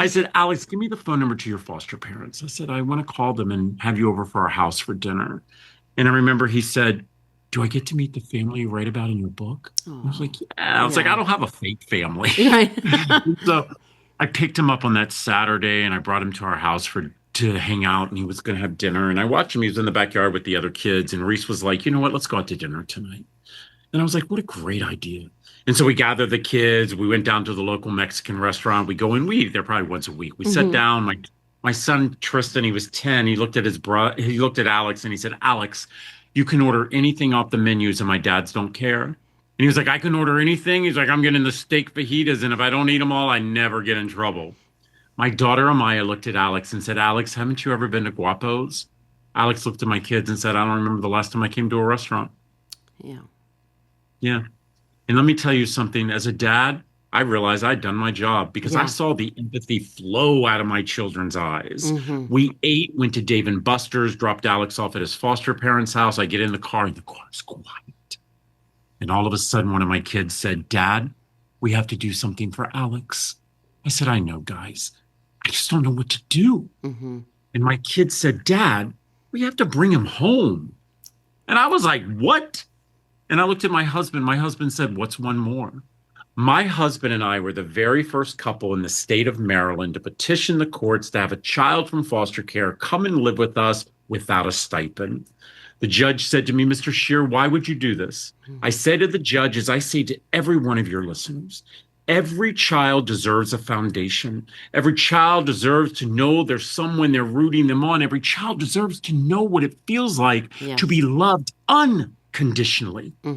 I said, Alex, give me the phone number to your foster parents. I said, I want to call them and have you over for our house for dinner. And I remember he said, do I get to meet the family you write about in your book? I was Oh, like, yeah. I was like, I yeah. don't have a fake family. Right. So I picked him up on that Saturday and I brought him to our house for to hang out and he was going to have dinner. And I watched him. He was in the backyard with the other kids. And Reese was like, you know what? Let's go out to dinner tonight. And I was like, what a great idea. And so we gathered the kids. We went down to the local Mexican restaurant. We go and we eat there probably once a week. We sat Hmm. down. My son Tristan, he was 10. He looked at his brother. He looked at Alex and he said, Alex, you can order anything off the menus and my dads don't care. And he was like, I can order anything. He's like, I'm getting the steak fajitas. And if I don't eat them all, I never get in trouble. My daughter Amaya looked at Alex and said, Alex, haven't you ever been to Guapo's? Alex looked at my kids and said, I don't remember the last time I came to a restaurant. Yeah. Yeah. And let me tell you something, as a dad, I realized I'd done my job because I Yeah. saw the empathy flow out of my children's eyes. Hmm. We ate, went to Dave and Buster's, dropped Alex off at his foster parents' house. I get in the car and the car's quiet. And all of a sudden, one of my kids said, Dad, we have to do something for Alex. I said, I know, guys. I just don't know what to do. Hmm. And my kid said, Dad, we have to bring him home. And I was like, what? And I looked at my husband. My husband said, what's one more? My husband and I were the very first couple in the state of Maryland to petition the courts to have a child from foster care come and live with us without a stipend. The judge said to me, Mr. Scheer, why would you do this? I say to the judge, as I say to every one of your listeners, every child deserves a foundation. Every child deserves to know there's someone they're rooting them on. Every child deserves to know what it feels like to be Yes. loved unconditionally.